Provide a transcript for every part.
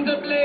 come to play.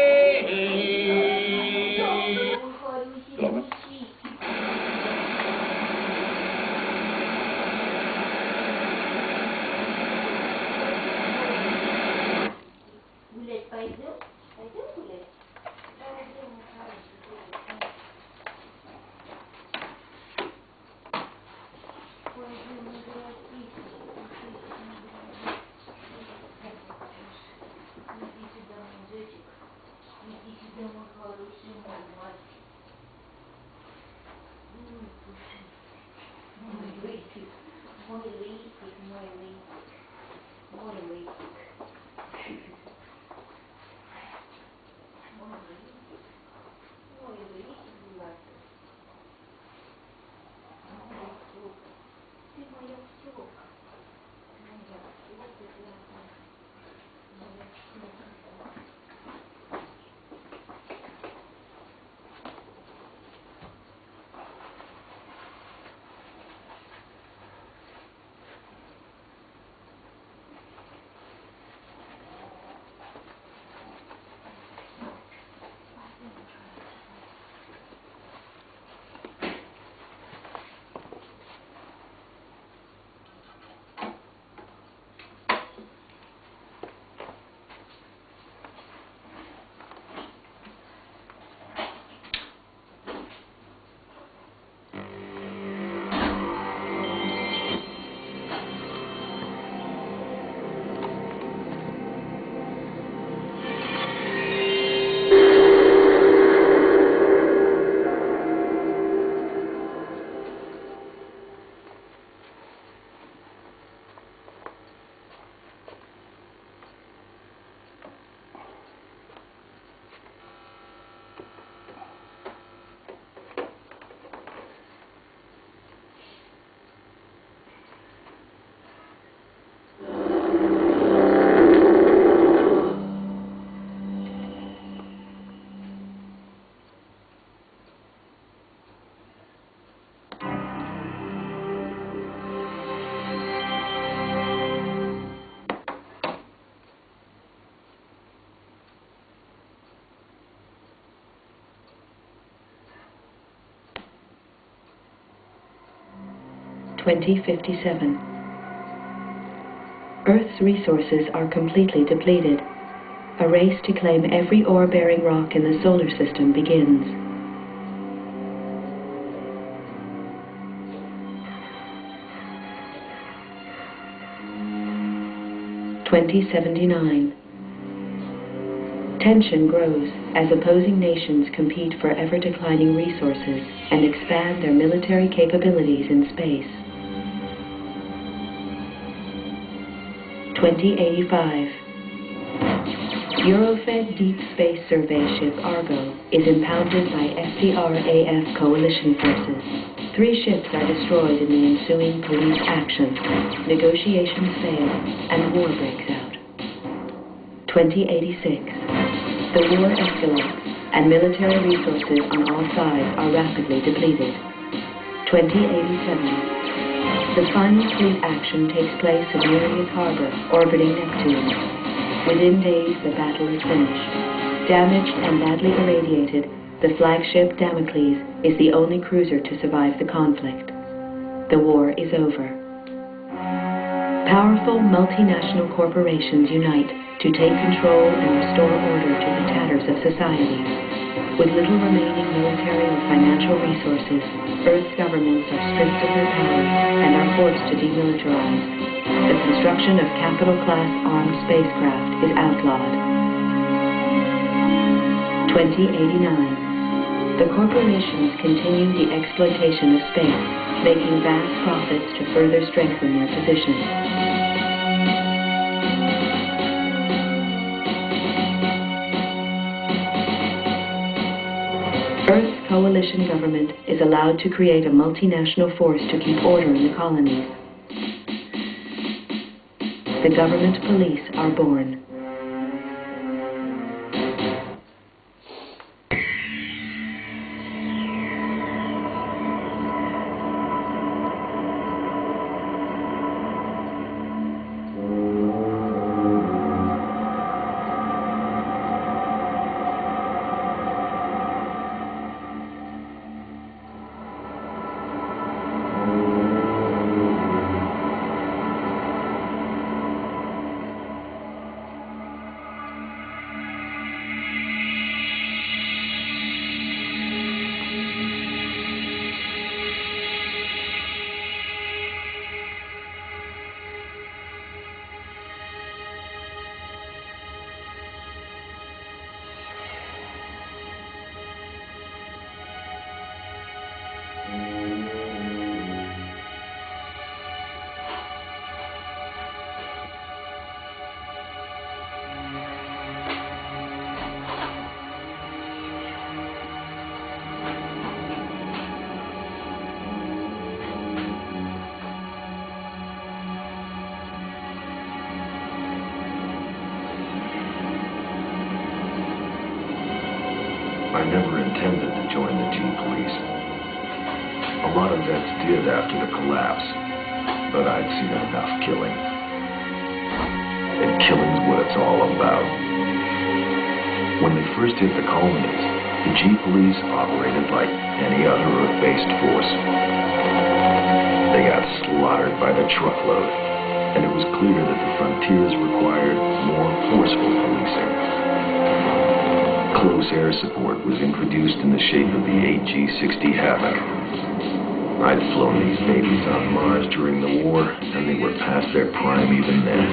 (2057). Earth's resources are completely depleted. A race to claim every ore-bearing rock in the solar system begins. (2079). Tension grows as opposing nations compete for ever-declining resources and expand their military capabilities in space. 2085. Eurofed Deep Space Survey ship Argo is impounded by SDRAF coalition forces. 3 ships are destroyed in the ensuing police action. Negotiations fail and war breaks out. 2086. The war escalates and military resources on all sides are rapidly depleted. 2087. The final fleet action takes place in Nereus Harbor, orbiting Neptune. Within days, the battle is finished. Damaged and badly irradiated, the flagship Damocles is the only cruiser to survive the conflict. The war is over. Powerful multinational corporations unite to take control and restore order to the tatters of society. With little remaining military or financial resources, Earth's governments are stripped of their power and are forced to demilitarize. The construction of capital-class armed spacecraft is outlawed. 2089. The corporations continue the exploitation of space, making vast profits to further strengthen their position. Earth's coalition government is allowed to create a multinational force to keep order in the colonies. The government police are born. I never intended to join the G Police. A lot of vets did after the collapse, but I'd seen enough killing. And killing's what it's all about. When they first hit the colonies, the G Police operated like any other Earth-based force. They got slaughtered by the truckload, and it was clear that the frontiers required more forceful policing. Close air support was introduced in the shape of the AG-60 Havoc. I'd flown these babies on Mars during the war, and they were past their prime even then.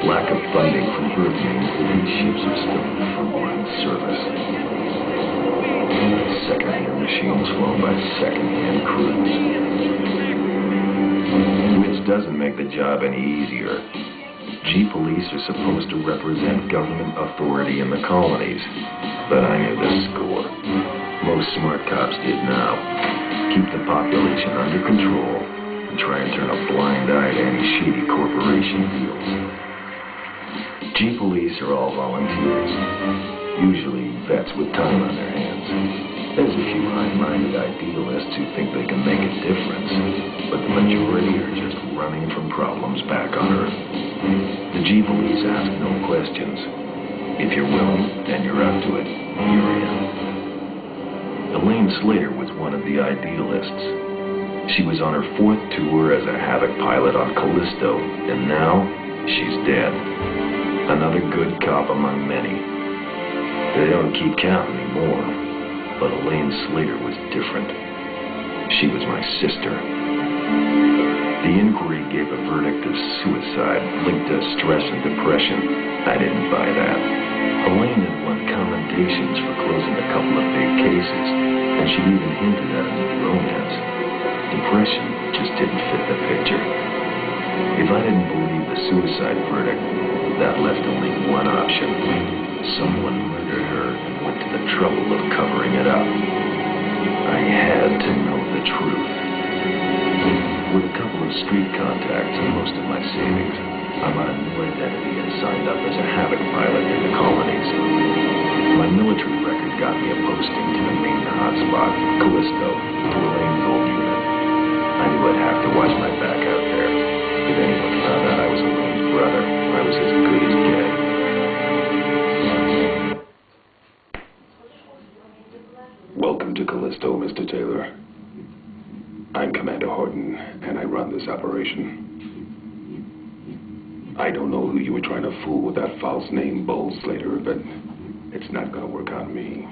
Lack of funding from Earth means that these ships are still in frontline service. Second-hand machines flown by second-hand crews. Which doesn't make the job any easier. G Police are supposed to represent government authority in the colonies, but I knew the score. Most smart cops did now. Keep the population under control and try and turn a blind eye to any shady corporation deals. G Police are all volunteers, usually vets with time on their hands. There's a few high-minded idealists who think they can make a difference, but the majority are just running from problems back on Earth. The G Police ask no questions. If you're willing and you're up to it, you're in. Elaine Slater was one of the idealists. She was on her 4th tour as a Havoc pilot on Callisto, and now she's dead. Another good cop among many. They don't keep count anymore, but Elaine Slater was different. She was my sister. The inquiry gave a verdict of suicide linked to stress and depression. I didn't buy that. Elaine had won commendations for closing a couple of big cases, and she even hinted at a new romance. Depression just didn't fit the picture. If I didn't believe the suicide verdict, that left only one option. Someone murdered her and went to the trouble of covering it up. I had to know the truth. With a couple of street contacts and most of my savings, I bought a new identity and signed up as a Havoc pilot in the colonies. My military record got me a posting to the main hotspot, Callisto, to Elaine's old unit. I knew I'd have to watch my back out there. If anyone found out I was Elaine's brother, I was as good as dead. Welcome to Callisto, Mr. Taylor. I'm Commander Horton, and I run this operation. I don't know who you were trying to fool with that false name, Bull Slater, but it's not going to work on me.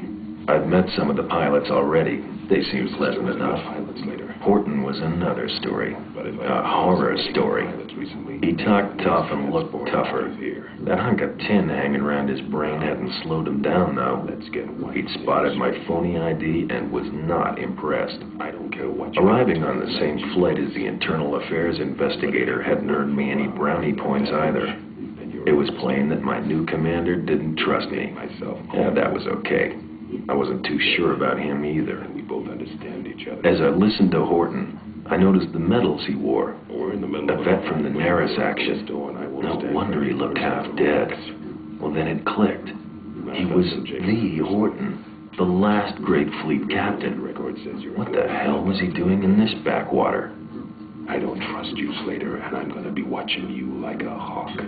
I've met some of the pilots already. They seemed pleasant enough. Pilots later. Horton was another story. A horror story. He talked tough and looked tougher. That hunk of tin hanging around his brain hadn't slowed him down, though. He'd spotted my phony ID and was not impressed. I don't care what. Arriving on the same flight as the internal affairs investigator hadn't earned me any brownie points either. It was plain that my new commander didn't trust me. Yeah, that was okay. I wasn't too sure about him either. We both understand each other. As I listened to Horton, I noticed the medals he wore. We're in the middle A vet from the Naris action. No wonder he looked half dead. Well, then it clicked. He was the Horton, the last great fleet captain. What the hell was he doing in this backwater? I don't trust you, Slater, and I'm going to be watching you like a hawk.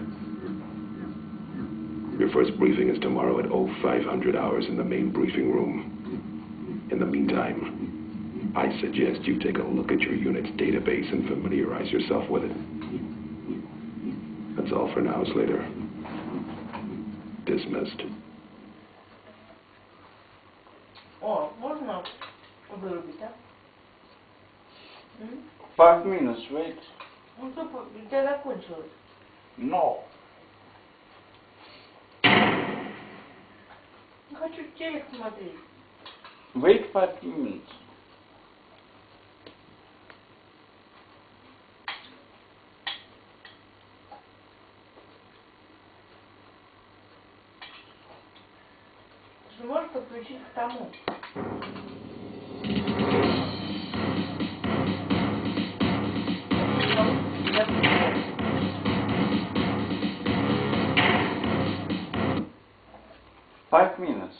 Your first briefing is tomorrow at 0500 hours in the main briefing room. In the meantime, I suggest you take a look at your unit's database and familiarize yourself with it. That's all for now, Slater. Dismissed. О, можно вырубить, а? 5 minutes, wait. Ну, что, у тебя закончилось? No. Не хочу телек смотреть. Wait 5 minutes. Ты же можешь подключить к тому. 5 minutes.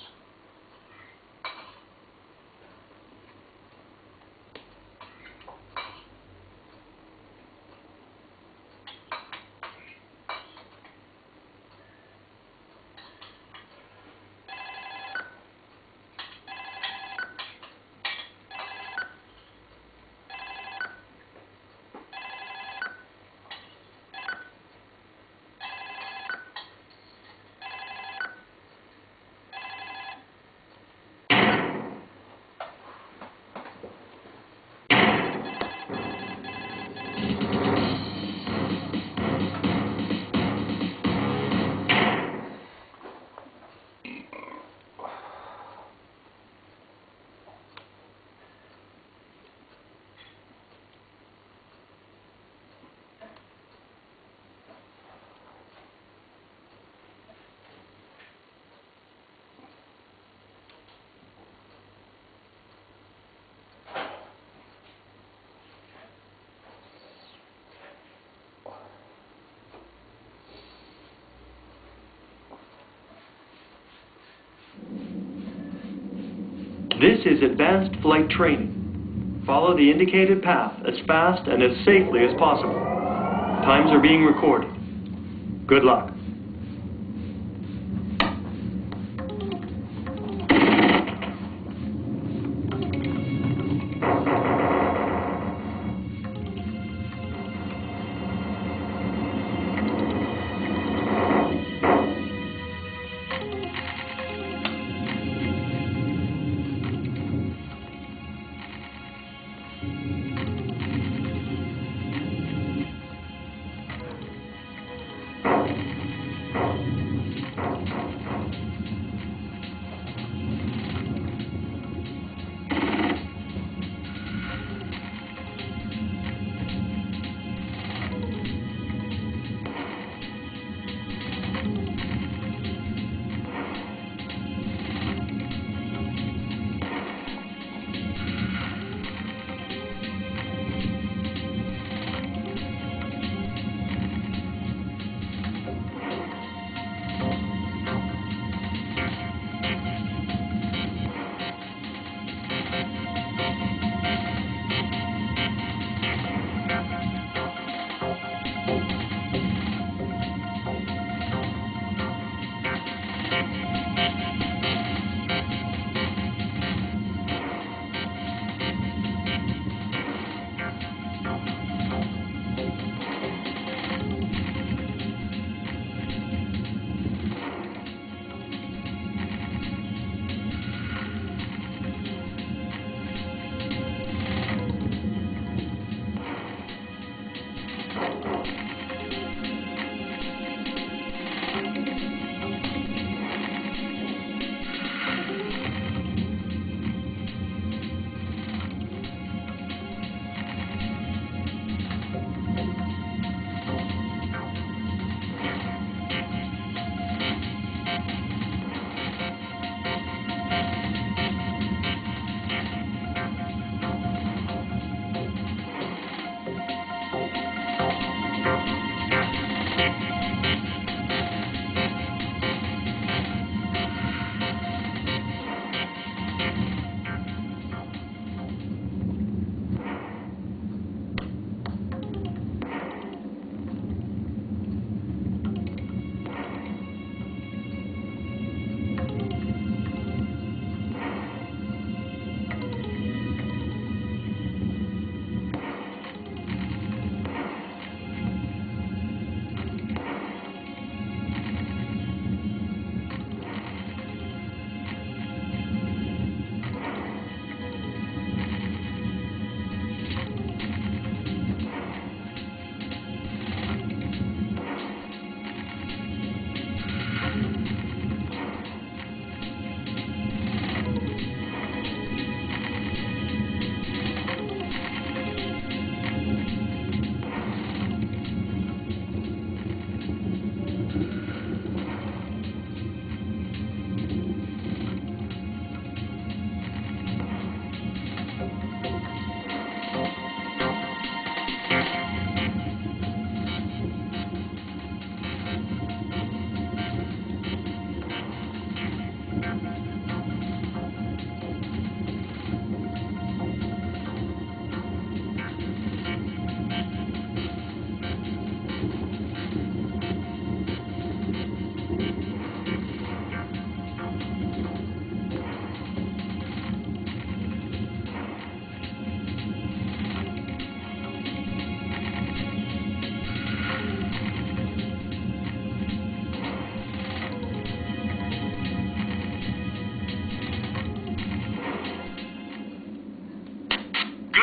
This is advanced flight training. Follow the indicated path as fast and as safely as possible. Times are being recorded. Good luck.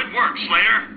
Good work, Slater.